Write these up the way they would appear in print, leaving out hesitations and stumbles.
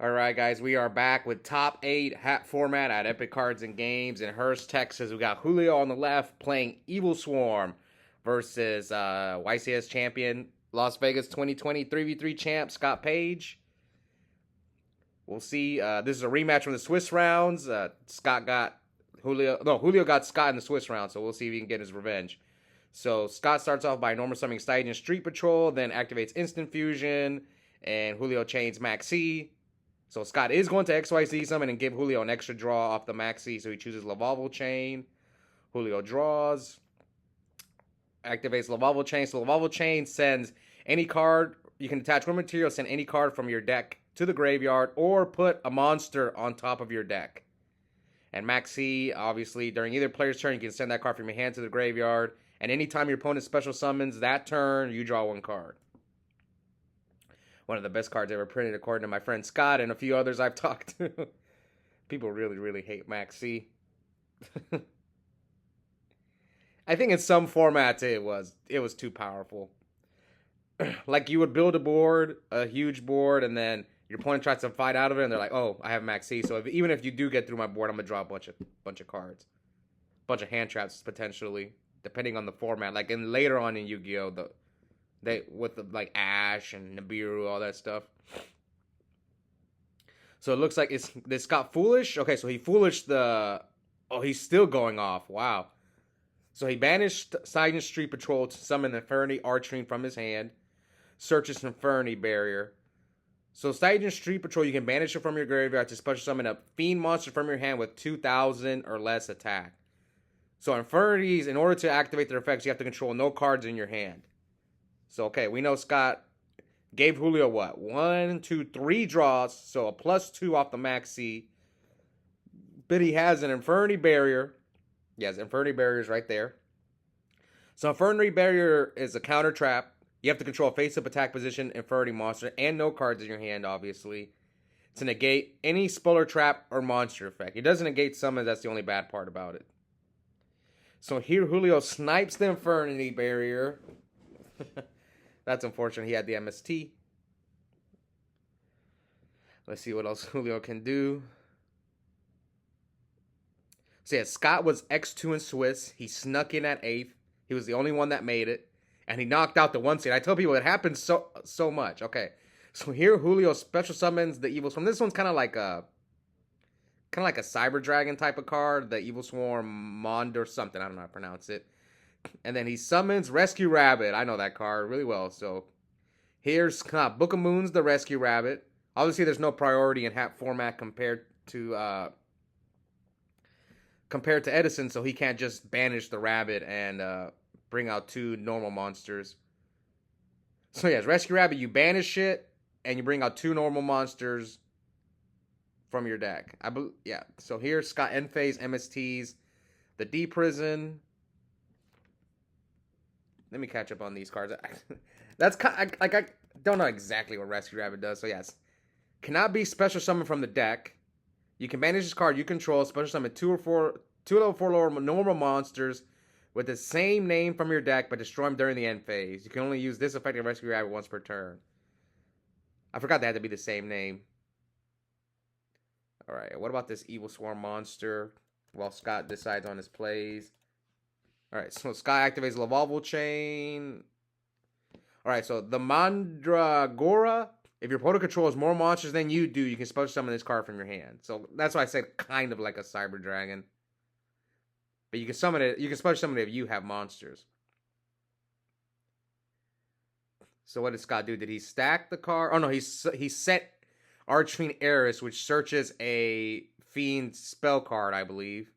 All right, guys, we are back with top 8 hat format at Epic Cards and Games in Hurst, Texas. We got Julio on the left playing Evilswarm versus YCS champion Las Vegas 2020 3v3 champ Scott Page. We'll see. This is a rematch from the Swiss rounds. Scott got Julio. No, Julio got Scott in the Swiss round, so we'll see if he can get his revenge. So Scott starts off by normal summoning Stygian Street Patrol, then activates Instant Fusion, and Julio chains Maxi. So Scott is going to XYZ summon and give Julio an extra draw off the Maxi, so he chooses Lavalval Chain. Julio draws, activates Lavalval Chain. So Lavalval Chain sends any card, you can attach one material, send any card from your deck to the graveyard, or put a monster on top of your deck. And Maxi, obviously, during either player's turn, you can send that card from your hand to the graveyard, and anytime your opponent special summons that turn, you draw one card. One of the best cards ever printed, according to my friend Scott and a few others I've talked to. People really, really hate Maxi. I think in some formats it was too powerful. Like you would build a board, a huge board, and then your opponent tries to fight out of it, and they're like, "Oh, I have Maxi." So even if you do get through my board, I'm gonna draw a bunch of cards, bunch of hand traps potentially, depending on the format. Like in later on in Yu-Gi-Oh, like Ash and Nibiru, all that stuff. So it looks like this got foolish. Okay, so he foolish the. Oh, he's still going off. Wow. So he banished Stygian Street Patrol to summon Infernity Archfiend from his hand. Searches Infernity Barrier. So Stygian Street Patrol, you can banish it from your graveyard to special summon a fiend monster from your hand with 2,000 or less attack. So Infernities, in order to activate their effects, you have to control no cards in your hand. So, okay, we know Scott gave Julio what? 1, 2, 3 draws. So a +2 off the Maxi. But he has an Infernity Barrier. Yes, Infernity Barrier is right there. So Infernity Barrier is a counter trap. You have to control a face-up attack position, Infernity monster, and no cards in your hand, obviously, to negate any Spuller trap or monster effect. It doesn't negate summons, that's the only bad part about it. So here Julio snipes the Infernity Barrier. That's unfortunate. He had the MST. Let's see what else Julio can do. So yeah, Scott was X2 in Swiss. He snuck in at 8th. He was the only one that made it. And he knocked out the 1 seed. I tell people it happens so much. Okay. So here Julio special summons the Evilswarm. This one's kind of like a Cyber Dragon type of card. The Evilswarm Mond or something. I don't know how to pronounce it. And then he summons Rescue Rabbit. I know that card really well. So here's Book of Moons, the Rescue Rabbit. Obviously, there's no priority in hat format compared to Edison, so he can't just banish the rabbit and bring out 2 normal monsters. So yes, Rescue Rabbit, you banish it and you bring out 2 normal monsters from your deck. Yeah. So here's Scott End Phase MSTs, the D Prison. Let me catch up on these cards. That's I don't know exactly what Rescue Rabbit does. So yes, cannot be special summoned from the deck. You can banish this card you control, special summon 2 level 4 lower normal monsters with the same name from your deck, but destroy them during the end phase. You can only use this effective Rescue Rabbit once per turn. I forgot they had to be the same name. Alright, what about this Evilswarm monster? While Scott decides on his plays. Alright, so Scott activates Lavalval Chain. Alright, so the Mandragora. If your opponent controls more monsters than you do, you can special summon this card from your hand. So that's why I said kind of like a Cyber Dragon. But you can summon it. You can special summon it if you have monsters. So what did Scott do? Did he stack the card? Oh no, he set Archfiend Eris, which searches a Fiend spell card, I believe.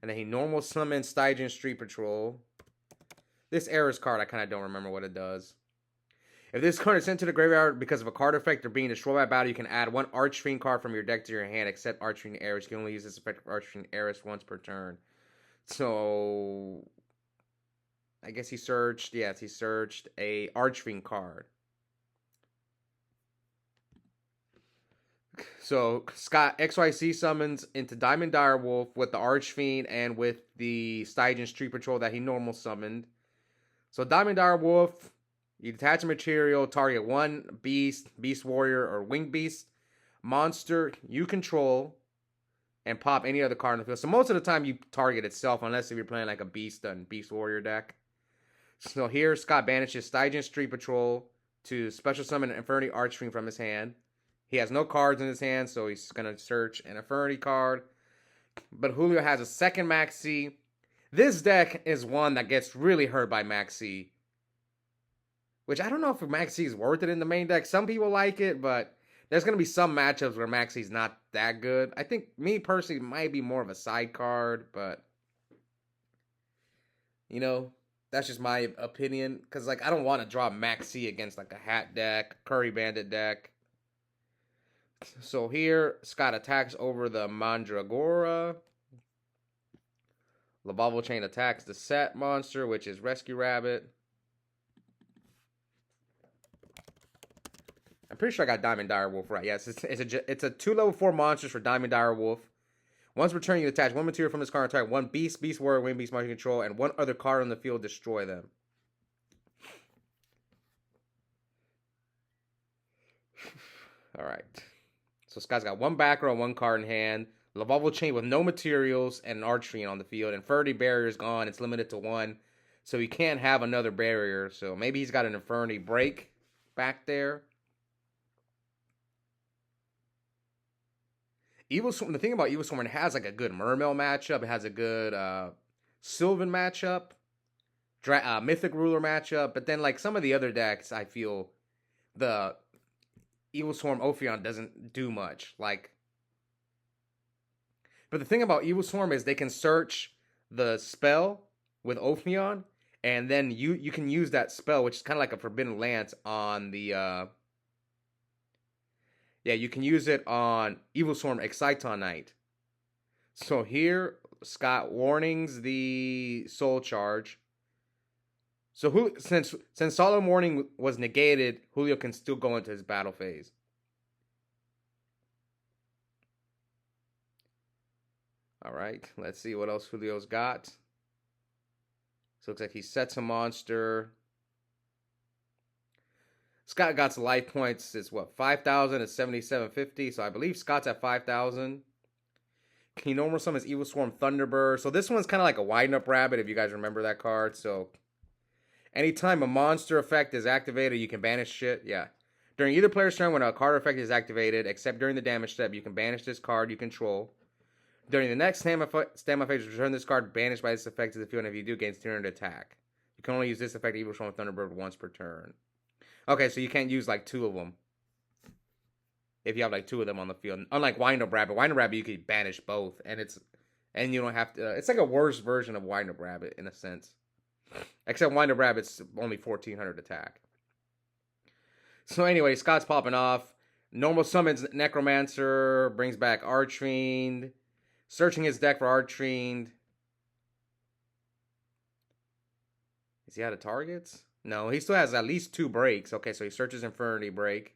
And then he normal summons Stygian Street Patrol. This Eris card, I kind of don't remember what it does. If this card is sent to the graveyard because of a card effect or being destroyed by battle, you can add 1 Archfiend card from your deck to your hand, except Archfiend Eris. You can only use this effect for Archfiend Eris once per turn. So, I guess he searched, yes, he searched a Archfiend card. So, Scott XYC summons into Diamond Direwolf with the Archfiend and with the Stygian Street Patrol that he normal summoned. So, Diamond Direwolf You detach a material, target one beast, beast warrior, or winged beast monster you control, and pop any other card in the field. So most of the time you target itself, unless if you're playing like a beast and beast warrior deck. So here Scott banishes Stygian Street Patrol to special summon an Infernity Archfiend from his hand. He has no cards in his hand, so he's gonna search an Infernity card. But Julio has a second Maxi. This deck is one that gets really hurt by Maxi. Which I don't know if Maxi is worth it in the main deck. Some people like it, but there's going to be some matchups where Maxi's not that good. I think me personally might be more of a side card, but you know, that's just my opinion. Because like I don't want to draw Maxi against like a Hat deck, Curry Bandit deck. So here, Scott attacks over the Mandragora. Lavalval Chain attacks the set monster, which is Rescue Rabbit. I'm pretty sure I got Diamond Dire Wolf right. Yes, it's a 2 level 4 monsters for Diamond Dire Wolf. Once returning, you attach one material from this card and target one beast, beast warrior, wing beast, monster control, and one other card on the field. Destroy them. All right. So Scott's got one backer on one card in hand. Lavalval Chain with no materials and an Archfiend on the field. Infernity Barrier is gone. It's limited to one. So he can't have another barrier. So maybe he's got an Infernity Break back there. Evilswarm, the thing about Evilswarm, it has like a good Mermail matchup. It has a good Sylvan matchup. Mythic Ruler matchup. But then like some of the other decks, I feel the Evilswarm Ophion doesn't do much. Like, but the thing about Evilswarm is they can search the spell with Ophion, and then you can use that spell, which is kind of like a Forbidden Lance on the yeah, you can use it on Evilswarm Excitonite. So here, Scott warnings the Soul Charge. So since Solemn Warning was negated, Julio can still go into his battle phase. All right, let's see what else Julio's got. So it looks like he sets a monster. Scott got some life points. It's what, 5,000 is 7,750. So I believe Scott's at 5,000. He normal summons Evilswarm Thunderbird. So this one's kind of like a Wind Up Rabbit, if you guys remember that card. So anytime a monster effect is activated, you can banish shit. Yeah. During either player's turn, when a card effect is activated, except during the damage step, you can banish this card you control. During the next standby phase, return this card banished by this effect to the field, and if you do, gains 200 attack. You can only use this effect, Evilswarm Thunderbird, once per turn. Okay, so you can't use like two of them. If you have like two of them on the field. Unlike Wind Up Rabbit. Wind Up Rabbit, you can banish both. And you don't have to... it's like a worse version of Wind Up Rabbit, in a sense. Except Wind Up Rabbit's only 1,400 attack. So anyway, Scott's popping off. Normal summons Necromancer. Brings back Archfiend. Searching his deck for Archfiend. Is he out of targets? No, he still has at least 2 breaks. Okay, so he searches Infernity Break.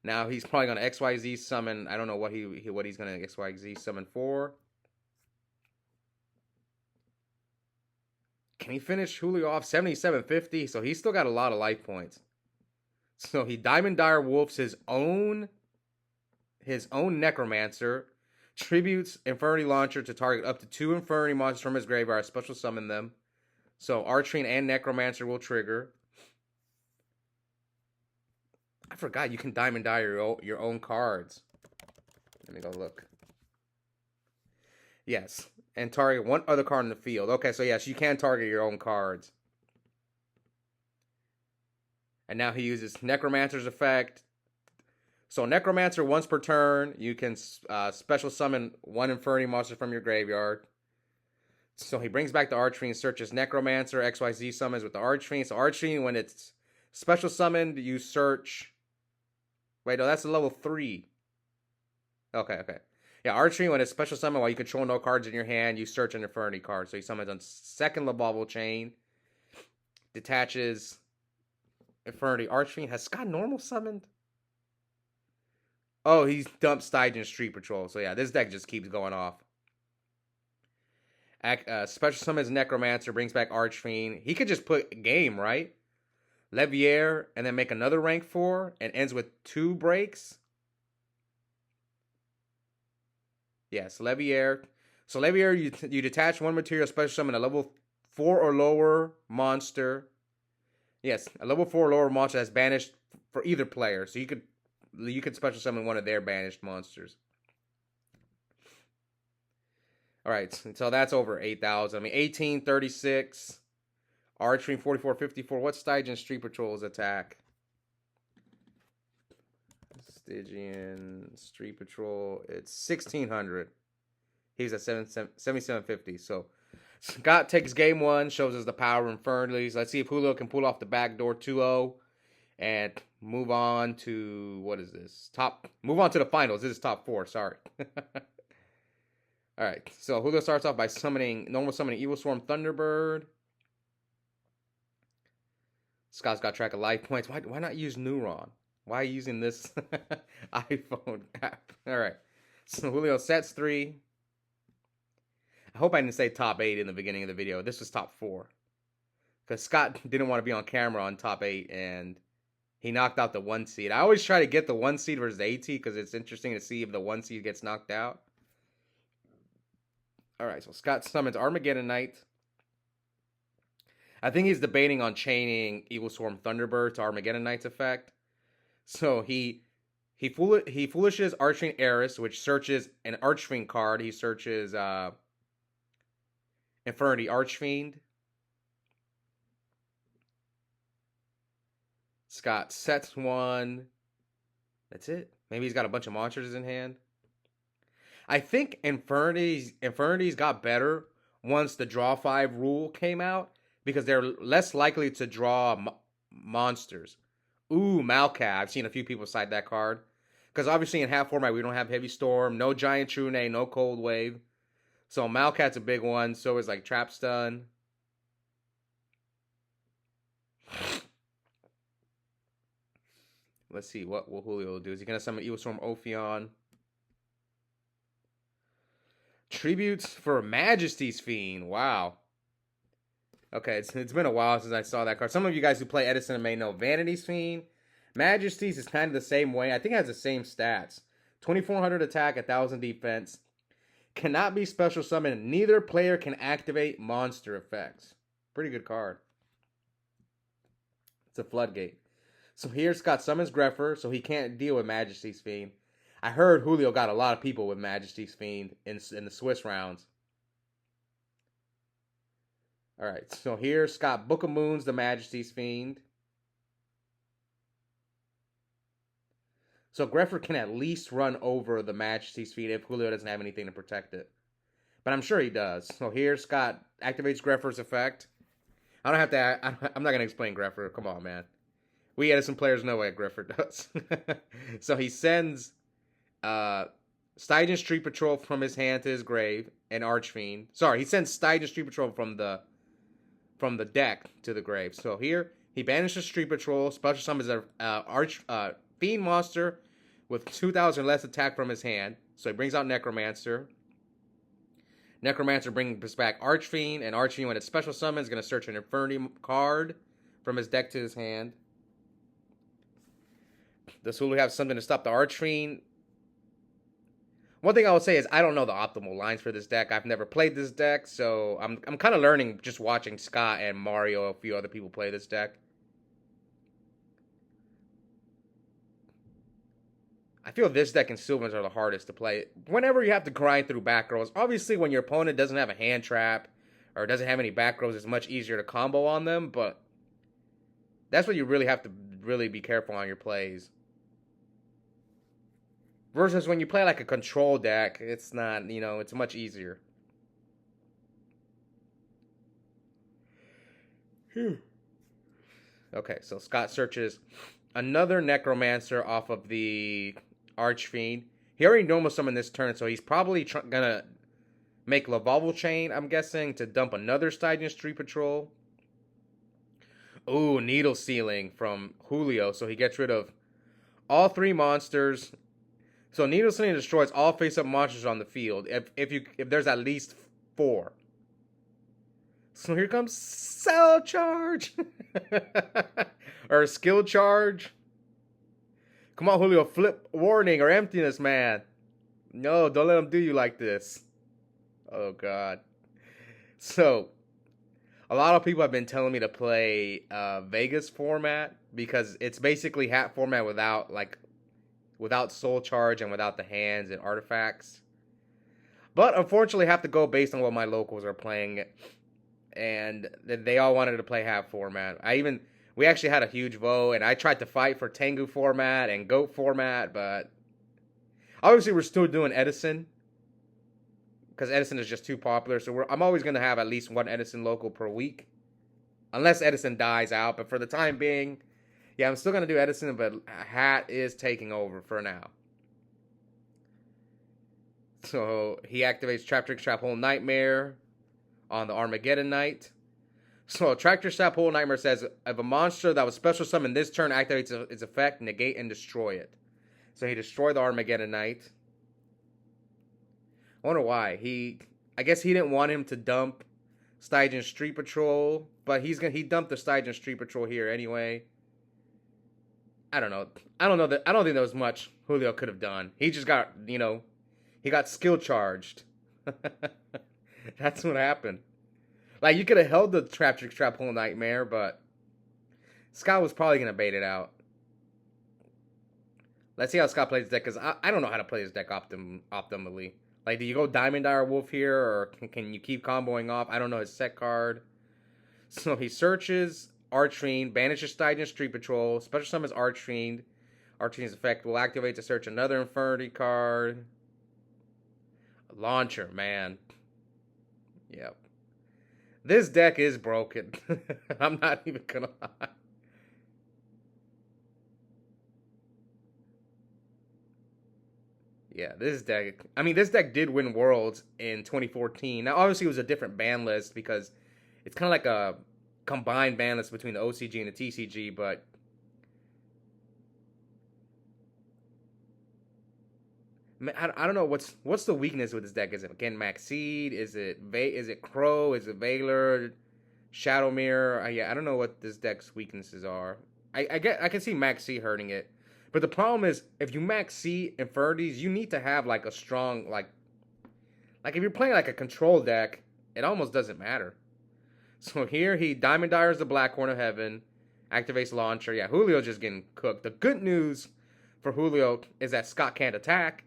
Now he's probably going to XYZ summon. I don't know what he's going to XYZ summon for. Can he finish Julio off? 7,750. So he's still got a lot of life points. So he Diamond Dire Wolf's his own Necromancer. Tributes Infernity Launcher to target up to 2 Infernity monsters from his graveyard. Special summon them. So Archfiend and Necromancer will trigger. I forgot you can Diamond Dire your own cards. Let me go look. Yes. And target one other card in the field. Okay, so yes, you can target your own cards. And now he uses Necromancer's effect. So Necromancer, once per turn, you can special summon 1 Infernity monster from your graveyard. So he brings back the Archfiend, searches Necromancer, XYZ summons with the Archfiend. So Archfiend, when it's special summoned, you search... Wait, no, that's a level 3. Okay. Yeah, Archfiend, when it's special summoned, while you control no cards in your hand, you search an Infernity card. So he summons on second Lavalval Chain. Detaches Infernity Archfiend. Has Scott normal summoned? Oh, he's dumped Stygian Street Patrol. So yeah, this deck just keeps going off. Special summons Necromancer, brings back Archfiend. He could just put game, right? Levier, and then make another rank 4, and ends with 2 breaks. Yes, Levier. So Levier, you detach 1 material special summon a level 4 or lower monster. Yes, a level 4 or lower monster that's banished for either player. So you could special summon one of their banished monsters. All right, so that's over 8,000. I mean, 1836. Archery 4454. What's Stygian Street Patrol's attack? Stygian Street Patrol. It's 1600. He's at 7750. So Scott takes game 1, shows us the power of Infernity. Let's see if Julio can pull off the backdoor 2-0 and move on to, what is this? Move on to the finals. This is top 4, sorry. All right, so Julio starts off by normal summoning Evilswarm Thunderbird. Scott's got track of life points. Why not use Neuron? Why using this iPhone app? All right, so Julio sets 3. I hope I didn't say top 8 in the beginning of the video. This was top 4. Because Scott didn't want to be on camera on top 8, and he knocked out the 1 seed. I always try to get the 1 seed versus the 8 seed because it's interesting to see if the 1 seed gets knocked out. All right, so Scott summons Armageddon Knight. I think he's debating on chaining Evilswarm Thunderbird to Armageddon Knight's effect. So he foolishes Archfiend Eris, which searches an Archfiend card. He searches Infernity Archfiend. Scott sets 1. That's it. Maybe he's got a bunch of monsters in hand. I think Infernity's got better once the draw 5 rule came out because they're less likely to draw monsters. Ooh, Malcat. I've seen a few people cite that card. Because obviously in half format we don't have Heavy Storm, no Giant Trune, no Cold Wave. So Malcat's a big one. So is like Trap Stun. Let's see what will Julio do. Is he going to summon Evilswarm Ophion? Tributes for Majesty's Fiend. Wow. Okay, it's been a while since I saw that card. Some of you guys who play Edison may know Vanity's Fiend. Majesty's is kind of the same way. I think it has the same stats. 2,400 attack, 1,000 defense. Cannot be special summoned. Neither player can activate monster effects. Pretty good card. It's a floodgate. So here Scott summons Greffer, so he can't deal with Majesty's Fiend. I heard Julio got a lot of people with Majesty's Fiend in the Swiss rounds. All right, so here Scott Book of Moons, the Majesty's Fiend. So Greffer can at least run over the Majesty's Fiend if Julio doesn't have anything to protect it. But I'm sure he does. So here Scott activates Greffer's effect. I'm not going to explain Greffer. Come on, man. We Edison players know what Greffer does. So he sends Stygian Street Patrol from his hand to his grave and Archfiend. Sorry, he sends Stygian Street Patrol from the deck to the grave. So here he banishes Street Patrol, special summons a Fiend monster with 2,000 less attack from his hand. So he brings out Necromancer. Necromancer brings back Archfiend, and Archfiend, when it's special summon, is going to search an Infernity card from his deck to his hand. Does Julio have something to stop the Archfiend? One thing I would say is I don't know the optimal lines for this deck. I've never played this deck, so I'm kind of learning just watching Scott and Mario, a few other people play this deck. I feel this deck and Sylvans are the hardest to play. Whenever you have to grind through back rows, obviously when your opponent doesn't have a hand trap or doesn't have any back rows, it's much easier to combo on them, but that's when you really have to really be careful on your plays. Versus when you play like a control deck, it's not, it's much easier. Okay, so Scott searches another Necromancer off of the Archfiend. He already normal summoned this turn, so he's probably gonna make Lavalval Chain, I'm guessing, to dump another Stygian Street Patrol. Ooh, Needle Sealing from Julio, so he gets rid of all 3 monsters. So Needle Sealing destroys all face-up monsters on the field if there's at least 4. So here comes Cell Charge. Or a skill charge. Come on, Julio, flip warning or emptiness, man. No, don't let him do you like this. Oh, God. So, a lot of people have been telling me to play Vegas format because it's basically hat format without soul charge and without the hands and artifacts. But unfortunately, I have to go based on what my locals are playing, and they all wanted to play hat format. We actually had a huge vote, and I tried to fight for Tengu format and Goat format, but obviously we're still doing Edison because Edison is just too popular. So I'm always going to have at least one Edison local per week, unless Edison dies out. But for the time being, yeah, I'm still going to do Edison, but Hat is taking over for now. So he activates Trap Trick Trap Hole Nightmare on the Armageddon Night. So Tractor Trap Hole Nightmare says, if a monster that was special summoned this turn activates its effect, negate and destroy it. So he destroyed the Armageddon Knight. I wonder why. I guess he didn't want him to dump Stygian Street Patrol, but he dumped the Stygian Street Patrol here anyway. I don't know. I don't think there was much Julio could have done. He just got, he got skill charged. That's what happened. Like, you could have held the Trap Trick Trap Hole Nightmare, but Scott was probably going to bait it out. Let's see how Scott plays his deck, because I don't know how to play his deck optimally. Like, do you go Diamond Dire Wolf here, or can you keep comboing off? I don't know his set card. So he searches Archfiend, banishes Stygian Street Patrol, special summons Archfiend. Archfiend's effect will activate to search another Infernity card. Launcher, man. Yep. This deck is broken. I'm not even gonna lie. Yeah, this deck did win Worlds in 2014. Now, obviously, it was a different ban list because it's kind of like a combined ban list between the OCG and the TCG, but I don't know what's the weakness with this deck. Is it again Max Seed? Is it Crow? Is it Veiler? Shadow Mirror? Yeah, I don't know what this deck's weaknesses are. I can see Max Seed hurting it. But the problem is, if you max C Infinities, you need to have like a strong like if you're playing like a control deck, it almost doesn't matter. So here he Diamond Dyer's the Black Horn of Heaven, activates Launcher. Yeah, Julio's just getting cooked. The good news for Julio is that Scott can't attack.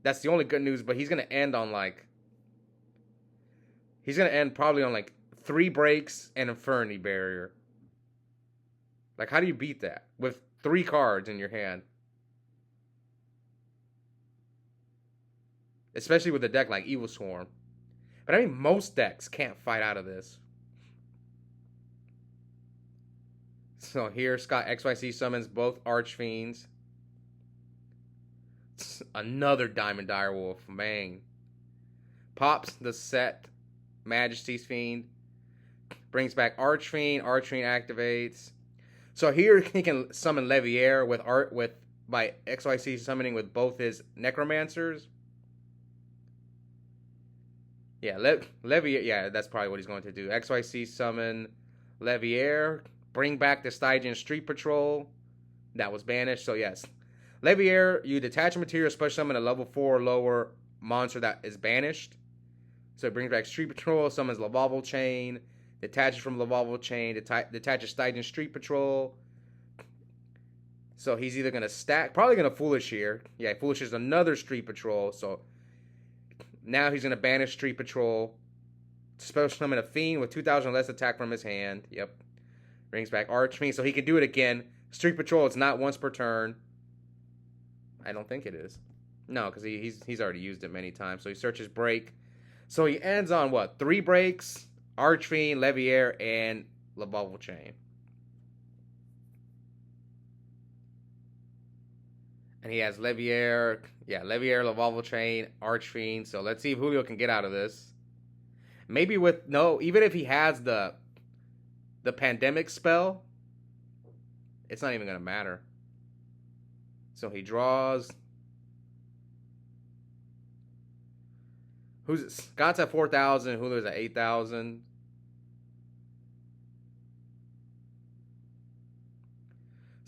That's the only good news, but he's gonna end probably on like 3 breaks and Infernity Barrier. Like, how do you beat that with 3 cards in your hand? Especially with a deck like Evilswarm. But I mean, most decks can't fight out of this. So here, Scott XYC summons both Archfiends. Another Diamond Direwolf, man. Pops the set Majesty's Fiend. Brings back Archfiend. Archfiend activates. So here he can summon Levier by XYC summoning with both his Necromancers. Yeah, Levier. Yeah, that's probably what he's going to do. XYC summon Levier. Bring back the Stygian Street Patrol that was banished. So yes, Levier, you detach a material, special summon a level 4 or lower monster that is banished. So it brings back Street Patrol, summons Lavalval Chain, detaches from Lavalval Chain, detaches Stygian Street Patrol. So he's either going to stack, probably going to Foolish here. Yeah, Foolish is another Street Patrol. So now he's going to banish Street Patrol, special summon a Fiend with 2,000 less attack from his hand. Yep. Brings back Archfiend, so he can do it again. Street Patrol, it's not once per turn. I don't think it is. No, because he's already used it many times. So he searches break. So he ends on what? 3 breaks, Archfiend, Levier, and Lavalval Chain. And he has Levier, Lavalval Chain, Archfiend. So let's see if Julio can get out of this. Maybe even if he has the pandemic spell, it's not even going to matter. So he draws. Scott's at 4,000, Julio's at 8,000.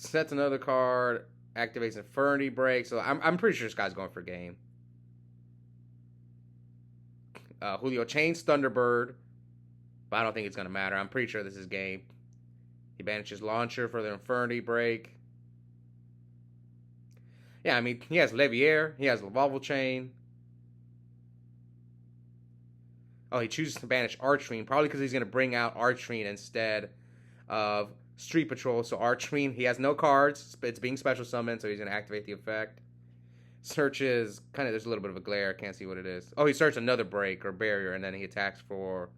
Sets another card. Activates Infernity break. So I'm pretty sure this guy's going for game. Julio chains Thunderbird. But I don't think it's going to matter. I'm pretty sure this is game. He banishes Launcher for the Infernity break. Yeah, I mean, he has Levier. He has Lavalval Chain. Oh, he chooses to banish Archfiend, probably because he's going to bring out Archfiend instead of Street Patrol. So Archfiend, he has no cards. It's being special summoned, so he's going to activate the effect. Searches, kind of, there's a little bit of a glare. Can't see what it is. Oh, he searches another break or barrier, and then he attacks for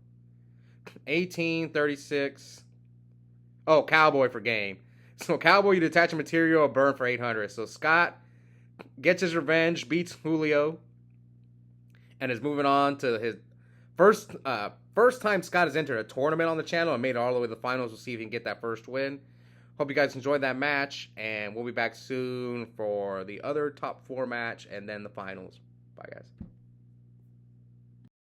18, 36. Oh, Cowboy for game. So Cowboy, you detach a material or burn for 800. So Scott gets his revenge, beats Julio, and is moving on to his first time Scott has entered a tournament on the channel and made it all the way to the finals. We'll see if he can get that first win. Hope you guys enjoyed that match, and we'll be back soon for the other top 4 match and then the finals. Bye, guys.